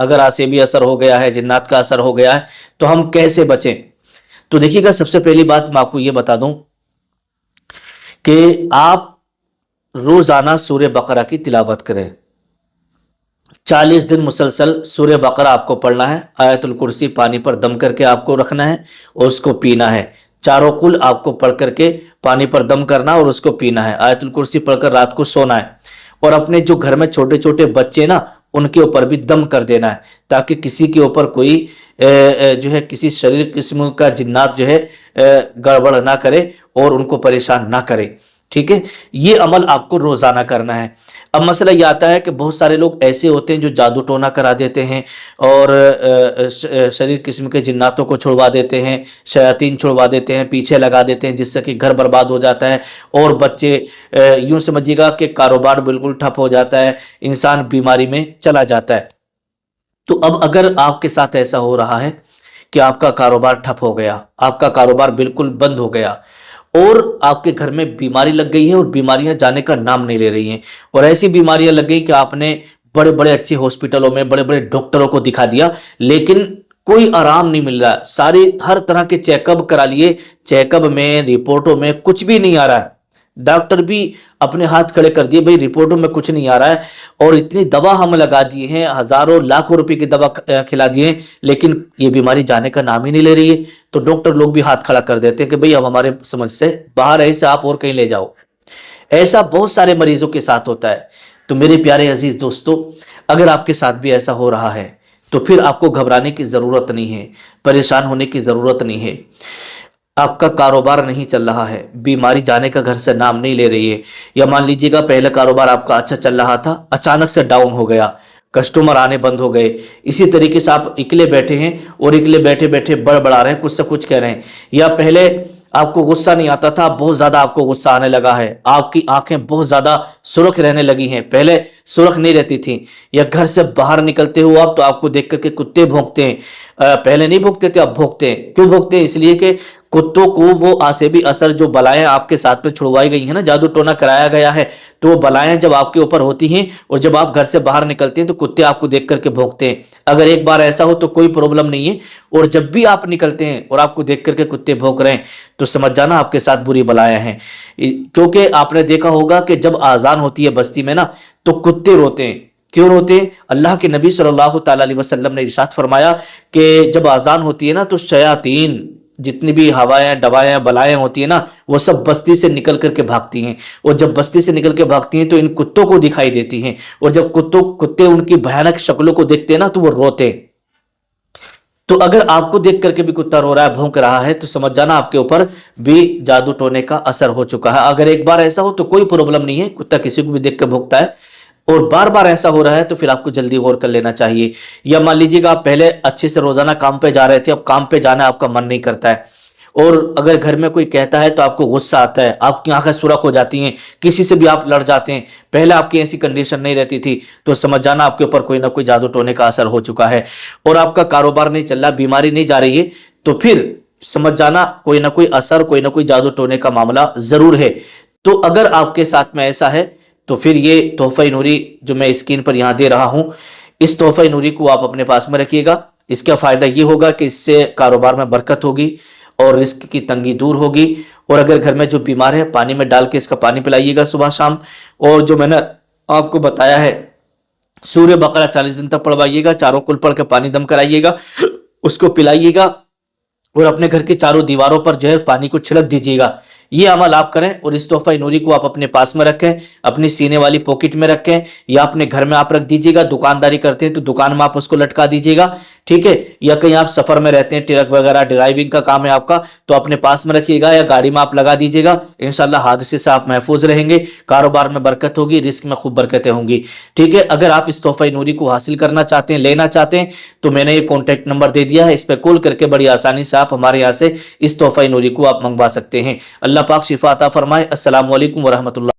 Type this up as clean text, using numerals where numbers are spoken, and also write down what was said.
اگر آسیبی اثر ہو گیا ہے، جنات کا اثر ہو گیا ہے تو ہم کیسے بچیں؟ تو دیکھیے گا، سب سے پہلی بات میں آپ کو یہ بتا دوں کہ آپ روزانہ سورہ بقرہ کی تلاوت کریں۔ 40 دن مسلسل سورہ بقرہ آپ کو پڑھنا ہے۔ آیت الکرسی پانی پر دم کر کے آپ کو رکھنا ہے اور اس کو پینا ہے۔ چاروں قل آپ کو پڑھ کر کے پانی پر دم کرنا اور اس کو پینا ہے۔ آیت الکرسی پڑھ کر رات کو سونا ہے، اور اپنے جو گھر میں چھوٹے چھوٹے بچے نا، ان کے اوپر بھی دم کر دینا ہے، تاکہ کسی کے اوپر کوئی جو ہے کسی شریر قسم کا جنات جو ہے گڑبڑ نہ کرے اور ان کو پریشان نہ کرے۔ ٹھیک ہے، یہ عمل آپ کو روزانہ کرنا ہے۔ اب مسئلہ یہ آتا ہے کہ بہت سارے لوگ ایسے ہوتے ہیں جو جادو ٹونا کرا دیتے ہیں اور شریر قسم کے جناتوں کو چھڑوا دیتے ہیں، شیاطین چھڑوا دیتے ہیں، پیچھے لگا دیتے ہیں، جس سے کہ گھر برباد ہو جاتا ہے اور بچے یوں سمجھیے گا کہ کاروبار بالکل ٹھپ ہو جاتا ہے، انسان بیماری میں چلا جاتا ہے۔ تو اب اگر آپ کے ساتھ ایسا ہو رہا ہے کہ آپ کا کاروبار ٹھپ ہو گیا، آپ کا کاروبار بالکل بند ہو گیا، اور آپ کے گھر میں بیماری لگ گئی ہے اور بیماریاں جانے کا نام نہیں لے رہی ہیں، اور ایسی بیماریاں لگ گئی کہ آپ نے بڑے بڑے اچھے ہاسپٹلوں میں بڑے بڑے ڈاکٹروں کو دکھا دیا، لیکن کوئی آرام نہیں مل رہا، سارے ہر طرح کے چیک اپ کرا لیے، چیک اپ میں رپورٹوں میں کچھ بھی نہیں آ رہا ہے، ڈاکٹر بھی اپنے ہاتھ کھڑے کر دیے، بھئی رپورٹوں میں کچھ نہیں آ رہا ہے، اور اتنی دوا ہم لگا دیے ہیں، ہزاروں لاکھوں روپے کی دوا کھلا دیے ہیں، لیکن یہ بیماری جانے کا نام ہی نہیں لے رہی ہے۔ تو ڈاکٹر لوگ بھی ہاتھ کھڑا کر دیتے ہیں کہ بھئی اب ہمارے سمجھ سے باہر ہے، اسے آپ اور کہیں لے جاؤ۔ ایسا بہت سارے مریضوں کے ساتھ ہوتا ہے۔ تو میرے پیارے عزیز دوستو، اگر آپ کے ساتھ بھی ایسا ہو رہا ہے تو پھر آپ کو گھبرانے کی ضرورت نہیں ہے، پریشان ہونے کی ضرورت نہیں ہے۔ آپ کا کاروبار نہیں چل رہا ہے، بیماری جانے کا گھر سے نام نہیں لے رہی ہے، یا مان لیجیے گا پہلا کاروبار آپ کا اچھا چل رہا تھا، اچانک سے ڈاؤن ہو گیا، کسٹمر آنے بند ہو گئے، اسی طریقے سے آپ اکلے بیٹھے ہیں اور اکلے بیٹھے بیٹھے بڑبڑا رہے ہیں، کچھ سے کچھ کہہ رہے ہیں، یا پہلے آپ کو غصہ نہیں آتا تھا، بہت زیادہ آپ کو غصہ آنے لگا ہے، آپ کی آنکھیں بہت زیادہ سرخ رہنے لگی ہیں، پہلے سرخ نہیں رہتی تھیں، یا گھر سے باہر نکلتے ہو آپ تو آپ کو دیکھ کر کے کتے بھونکتے ہیں، پہلے نہیں بھونکتے تھے، اب بھونکتے ہیں۔ کیوں بھونکتے ہیں؟ اس لیے کہ کتوں کو وہ آسیبی اثر جو بلائیں آپ کے ساتھ میں چھڑوائی گئی ہیں نا، جادو ٹونا کرایا گیا ہے، تو وہ بلائیں جب آپ کے اوپر ہوتی ہیں اور جب آپ گھر سے باہر نکلتے ہیں تو کتے آپ کو دیکھ کر کے بھونکتے ہیں۔ اگر ایک بار ایسا ہو تو کوئی پرابلم نہیں ہے، اور جب بھی آپ نکلتے ہیں اور آپ کو دیکھ کر کے کتے بھونک رہے ہیں تو سمجھ جانا آپ کے ساتھ بری بلائیں ہیں، کیونکہ آپ نے دیکھا ہوگا کہ جب آذان ہوتی ہے بستی میں نا تو کتے روتے ہیں۔ کیوں روتے ہیں؟ اللہ کے نبی صلی اللہ تعالی علیہ وسلم نے ارشاد فرمایا کہ جب آذان ہوتی ہے نا تو شیاطین، جتنی بھی ہوائیں ڈبائیں بلائیں ہوتی ہیں نا، وہ سب بستی سے نکل کر کے بھاگتی ہیں، اور جب بستی سے نکل کے بھاگتی ہیں تو ان کتوں کو دکھائی دیتی ہیں، اور جب کتے ان کی بھیانک شکلوں کو دیکھتے ہیں نا تو وہ روتے ہیں۔ تو اگر آپ کو دیکھ کر کے بھی کتا رو رہا ہے، بھونک رہا ہے، تو سمجھ جانا آپ کے اوپر بھی جادو ٹونے کا اثر ہو چکا ہے۔ اگر ایک بار ایسا ہو تو کوئی پرابلم نہیں ہے، کتا کسی کو بھی دیکھ کے بھونکتا ہے، اور بار بار ایسا ہو رہا ہے تو پھر آپ کو جلدی غور کر لینا چاہیے۔ یا مان لیجیے گا آپ پہلے اچھے سے روزانہ کام پہ جا رہے تھے، اب کام پہ جانا آپ کا من نہیں کرتا ہے، اور اگر گھر میں کوئی کہتا ہے تو آپ کو غصہ آتا ہے، آپ کی آنکھیں سرخ ہو جاتی ہیں، کسی سے بھی آپ لڑ جاتے ہیں، پہلے آپ کی ایسی کنڈیشن نہیں رہتی تھی، تو سمجھ جانا آپ کے اوپر کوئی نہ کوئی جادو ٹونے کا اثر ہو چکا ہے، اور آپ کا کاروبار نہیں چل رہا، بیماری نہیں جا رہی ہے، تو پھر سمجھ جانا کوئی نہ کوئی اثر، کوئی نہ کوئی جادو ٹونے کا معاملہ ضرور ہے۔ تو اگر آپ کے ساتھ میں ایسا ہے تو پھر یہ تحفہ نوری جو میں اسکرین پر یہاں دے رہا ہوں، اس تحفہ نوری کو آپ اپنے پاس میں رکھیے گا۔ اس کا فائدہ یہ ہوگا کہ اس سے کاروبار میں برکت ہوگی اور رزق کی تنگی دور ہوگی، اور اگر گھر میں جو بیمار ہے پانی میں ڈال کے اس کا پانی پلائیے گا صبح شام، اور جو میں نے آپ کو بتایا ہے سورہ بقرہ 40 دن تک پڑھوائیے گا، چاروں کل پڑھ کے پانی دم کرائیے گا، اس کو پلائیے گا، اور اپنے گھر کے چاروں دیواروں پر جو ہے پانی کو چھڑک دیجیے گا۔ یہ عمل آپ کریں، اور اس تحفہ نوری کو آپ اپنے پاس میں رکھیں، اپنی سینے والی پاکٹ میں رکھیں، یا اپنے گھر میں آپ رکھ دیجیے گا، دکانداری کرتے ہیں تو دکان میں آپ اس کو لٹکا دیجیے گا، ٹھیک ہے، یا کہیں آپ سفر میں رہتے ہیں، ٹرک وغیرہ ڈرائیونگ کا کام ہے آپ کا، تو اپنے پاس میں رکھیے گا یا گاڑی میں آپ لگا دیجیے گا، انشاءاللہ حادثے سے آپ محفوظ رہیں گے، کاروبار میں برکت ہوگی، رزق میں خوب برکتیں ہوں گی، ٹھیک ہے۔ اگر آپ اس تحفہ نوری کو حاصل کرنا چاہتے ہیں، لینا چاہتے ہیں، تو میں نے یہ کانٹیکٹ نمبر دے دیا ہے، اس پہ کال کر کے بڑی آسانی سے آپ ہمارے یہاں سے اس تحفہ نوری کو آپ منگوا سکتے ہیں۔ اللہ پاک شفا عطا فرمائے۔ السلام علیکم ورحمۃ اللہ۔